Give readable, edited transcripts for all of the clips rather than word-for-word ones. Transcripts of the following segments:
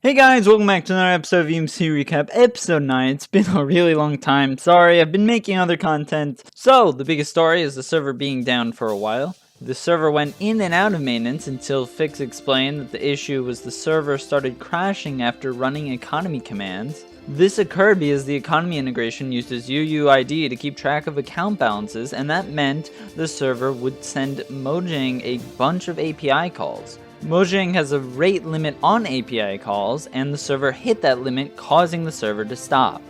Hey guys, welcome back to another episode of EMCL Recap, episode 9. It's been a really long time, sorry, I've been making other content. So, the biggest story is the server being down for a while. The server went in and out of maintenance until Fix explained that the issue was the server started crashing after running economy commands. This occurred because the economy integration uses UUID to keep track of account balances, and that meant the server would send Mojang a bunch of API calls. Mojang has a rate limit on API calls, and the server hit that limit, causing the server to stop.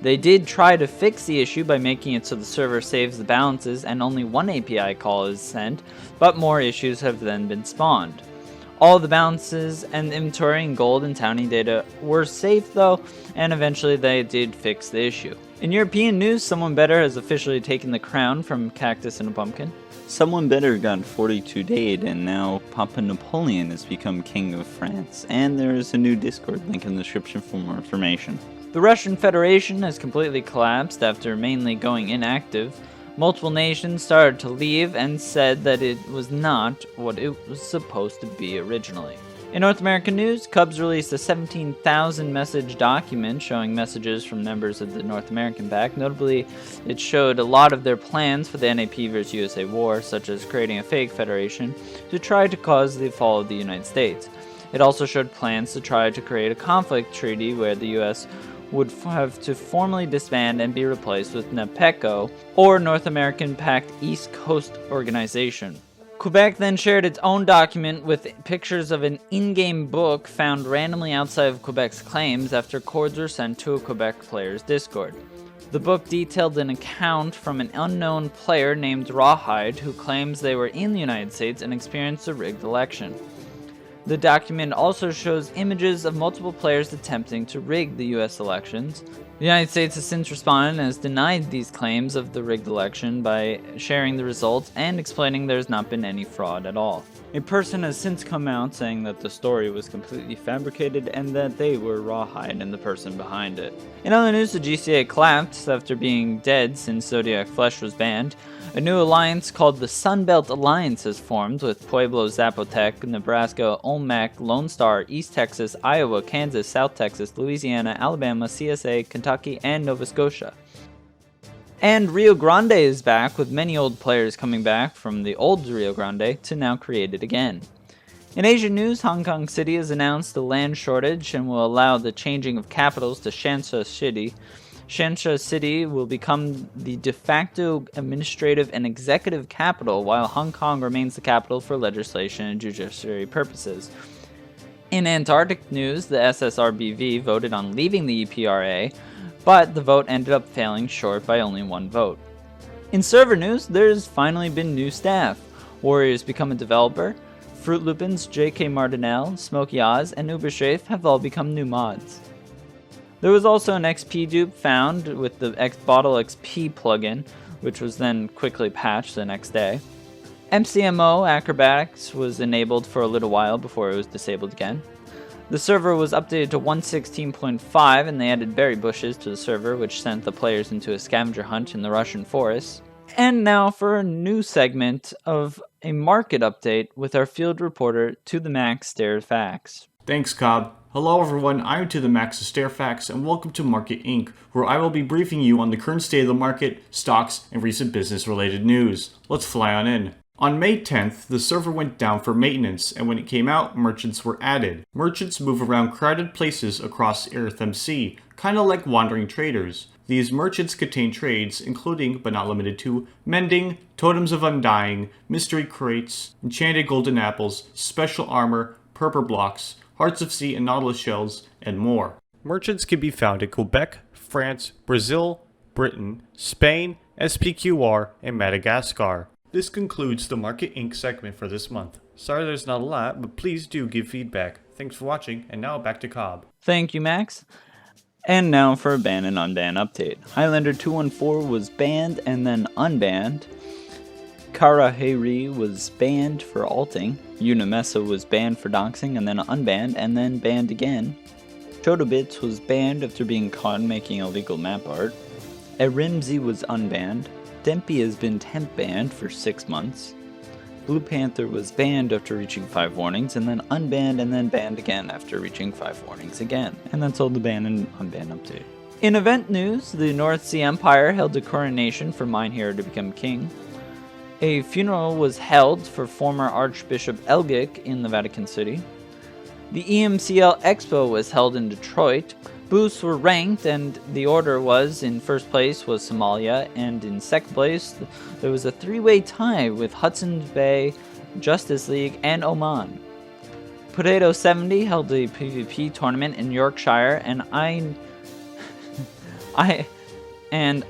They did try to fix the issue by making it so the server saves the balances and only one API call is sent, but more issues have then been spawned. All the balances and inventory and gold and townie data were safe though, and eventually they did fix the issue. In European news, someone better has officially taken the crown from Cactus and a Pumpkin. Someone better got 42 days, and now Papa Napoleon has become King of France, and there is a new Discord link in the description for more information. The Russian Federation has completely collapsed after mainly going inactive. Multiple nations started to leave and said that it was not what it was supposed to be originally. In North American news, Cubs released a 17,000 message document showing messages from members of the North American pack. Notably, it showed a lot of their plans for the NAP vs. USA war, such as creating a fake federation to try to cause the fall of the United States. It also showed plans to try to create a conflict treaty where the US would have to formally disband and be replaced with NAPECO, or North American Pact East Coast Organization. Quebec then shared its own document with pictures of an in-game book found randomly outside of Quebec's claims after cords were sent to a Quebec player's Discord. The book detailed an account from an unknown player named Rawhide who claims they were in the United States and experienced a rigged election. The document also shows images of multiple players attempting to rig the US elections. The United States has since responded and has denied these claims of the rigged election by sharing the results and explaining there's not been any fraud at all. A person has since come out saying that the story was completely fabricated and that they were Rawhide and the person behind it. In other news, the GCA collapsed after being dead since Zodiac Flesh was banned. A new alliance called the SUNBELT Alliance has formed with Pueblo, Zapotec, Nebraska, OMAN, Lone Star, East Texas, Iowa, Kansas, South Texas, Louisiana, Alabama, CSA, Kentucky, and Nova Scotia. And Rio Grande is back, with many old players coming back from the old Rio Grande to now create it again. In Asian news, Hong Kong City has announced a land shortage and will allow the changing of capitals to Shanxi City. Shanxi City will become the de facto administrative and executive capital, while Hong Kong remains the capital for legislation and judiciary purposes. In Antarctic news, the SSRBV voted on leaving the EPRA, but the vote ended up failing short by only one vote. In server news, there's finally been new staff. Warriors become a developer. Fruit Lupins, JK Martinell, Smokey Oz, and Uberstrafe have all become new mods. There was also an XP dupe found with the Bottle XP plugin, which was then quickly patched the next day. MCMO Acrobatics was enabled for a little while before it was disabled again. The server was updated to 1.16.5 and they added berry bushes to the server, which sent the players into a scavenger hunt in the Russian forest. And now for a new segment of a market update with our field reporter To The Max Stairfax. Thanks, Cobb. Hello everyone, I'm To The Max Stairfax, and welcome to Market Inc., where I will be briefing you on the current state of the market, stocks, and recent business-related news. Let's fly on in. On May 10th, the server went down for maintenance, and when it came out, merchants were added. Merchants move around crowded places across Earthmc, kinda like wandering traders. These merchants contain trades, including, but not limited to, mending, totems of undying, mystery crates, enchanted golden apples, special armor, purple blocks, Hearts of Sea and Nautilus shells, and more. Merchants can be found in Quebec, France, Brazil, Britain, Spain, SPQR, and Madagascar. This concludes the Market Inc. segment for this month. Sorry there's not a lot, but please do give feedback. Thanks for watching, and now back to Cobb. Thank you, Max. And now for a ban and unban update. Highlander 214 was banned and then unbanned. Karaheri was banned for alting. Unimessa was banned for doxing and then unbanned and then banned again. Chotobits was banned after being caught making illegal map art. Erimzi was unbanned. Dempy has been temp banned for 6 months. Blue Panther was banned after reaching 5 warnings, and then unbanned and then banned again after reaching 5 warnings again. And that's all the ban and unban update. In event news, the North Sea Empire held a coronation for Mynheer to become king. A funeral was held for former Archbishop ELGIK in the Vatican City. The EMCL EXPO was held in Detroit. Booths were ranked, and the order was, in first place was Somalia, and in second place there was a 3-way tie with Hudson's Bay, Justice League, and Oman. Potato70 held a PVP tournament in Yorkshire, and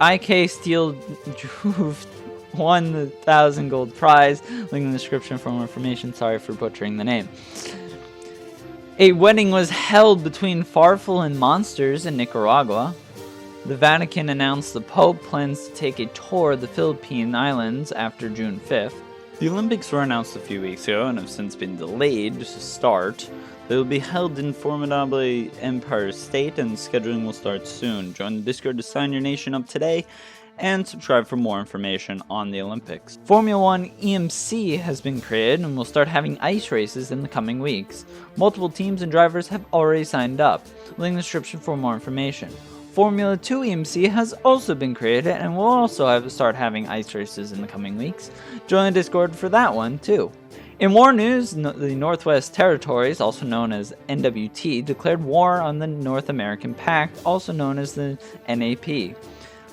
IK Steel Juve won the 1,000 gold prize. Link in the description for more information. Sorry for butchering the name. A wedding was held between Farfel and Monsters in Nicaragua. The Vatican announced the Pope plans to take a tour of the Philippine Islands after June 5th. The Olympics were announced a few weeks ago and have since been delayed to start. They will be held in Formidable Empire State, and scheduling will start soon. Join the Discord to sign your nation up today and subscribe for more information on the Olympics. Formula 1 EMC has been created and will start having ice races in the coming weeks. Multiple teams and drivers have already signed up. Link in the description for more information. Formula 2 EMC has also been created and will also start having ice races in the coming weeks. Join the Discord for that one too. In war news, the Northwest Territories, also known as NWT, declared war on the North American Pact, also known as the NAP.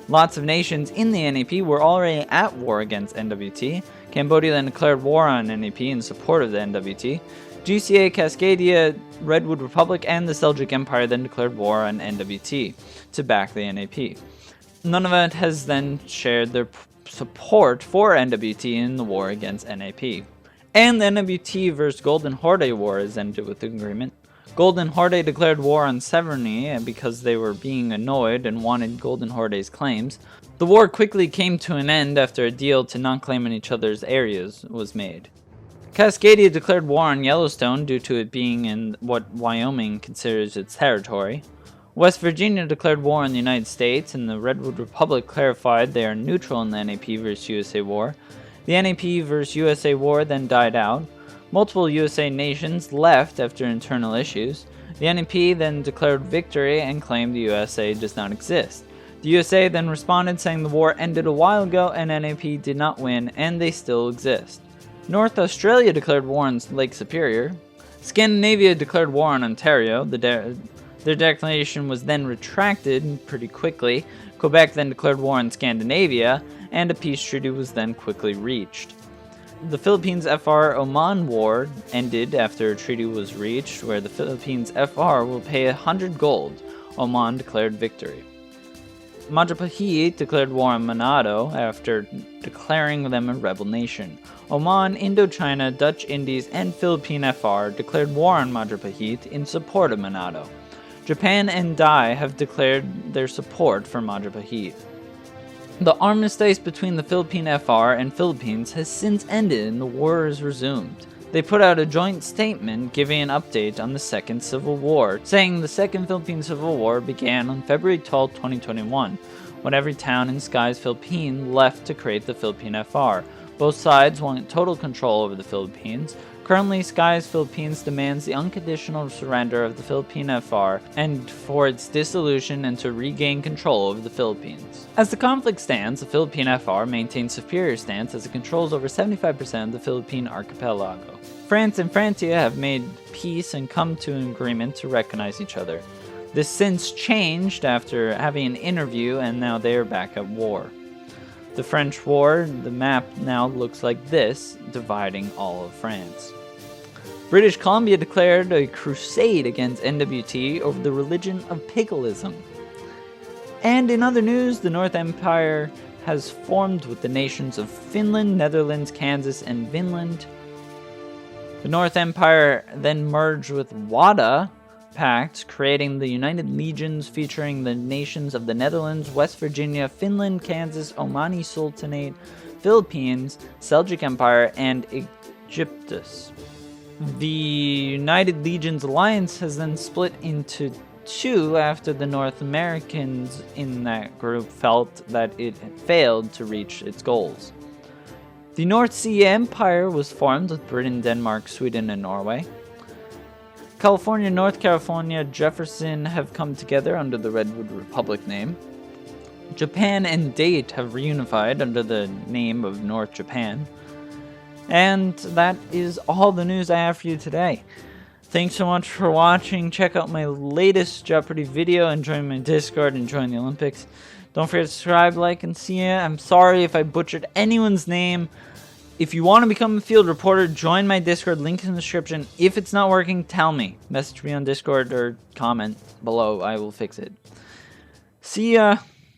Lots of nations in the NAP were already at war against NWT. Cambodia then declared war on NAP in support of the NWT. GCA, Cascadia, Redwood Republic, and the Seljuk Empire then declared war on NWT to back the NAP. Nunavut has then shared their support for NWT in the war against NAP. And the NWT vs. Golden Horde war has ended with the agreement. Golden Horde declared war on SEVERNY because they were being annoyed and wanted Golden Horde's claims. The war quickly came to an end after a deal to not claim in each other's areas was made. Cascadia declared war on Yellowstone due to it being in what Wyoming considers its territory. West Virginia declared war on the United States, and the Redwood Republic clarified they are neutral in the NAP vs. USA war. The NAP vs. USA war then died out. Multiple USA nations left after internal issues. The NAP then declared victory and claimed the USA does not exist. The USA then responded saying the war ended a while ago and NAP did not win and they still exist. North Australia declared war on Lake Superior. Scandinavia declared war on Ontario. Their declaration was then retracted pretty quickly. Quebec then declared war on Scandinavia, and a peace treaty was then quickly reached. The Philippines FR Oman war ended after a treaty was reached where the Philippines FR will pay 100 gold. Oman declared victory. MAJAPAHIT declared war on Manado after declaring them a rebel nation. Oman, Indochina, Dutch Indies, and Philippine FR declared war on MAJAPAHIT in support of Manado. Japan and Dai have declared their support for MAJAPAHIT. The armistice between the Philippine FR and Philippines has since ended and the war is resumed. They put out a joint statement giving an update on the Second Civil War, saying the Second Philippine Civil War began on February 12, 2021, when every town in Sky's Philippine left to create the Philippine FR. Both sides want total control over the Philippines. Currently, Sky's Philippines demands the unconditional surrender of the Philippine FR and for its dissolution and to regain control over the Philippines. As the conflict stands, the Philippine FR maintains superior stance as it controls over 75% of the Philippine archipelago. France and Francia have made peace and come to an agreement to recognize each other. This since changed after having an interview and now they are back at war. The French war, the map now looks like this, dividing all of France. British Columbia declared a crusade against NWT over the religion of Pickleism. And in other news, the North Empire has formed with the nations of Finland, Netherlands, Kansas, and Vinland. The North Empire then merged with WADA Pact, creating the United Legions featuring the nations of the Netherlands, West Virginia, Finland, Kansas, Omani Sultanate, Philippines, Seljuk Empire, and Egyptus. The United Legions Alliance has then split into two after the North Americans in that group felt that it had failed to reach its goals. The North Sea Empire was formed with Britain, Denmark, Sweden, and Norway. California, North California, Jefferson have come together under the Redwood Republic name. Japan and Date have reunified under the name of North Japan. And that is all the news I have for you today. Thanks so much for watching. Check out my latest Jeopardy video and join my Discord and join the Olympics. Don't forget to subscribe, like, and see ya. I'm sorry if I butchered anyone's name. If you want to become a field reporter, join my Discord, link in the description. If it's not working, tell me. Message me on Discord or comment below. I will fix it. See ya.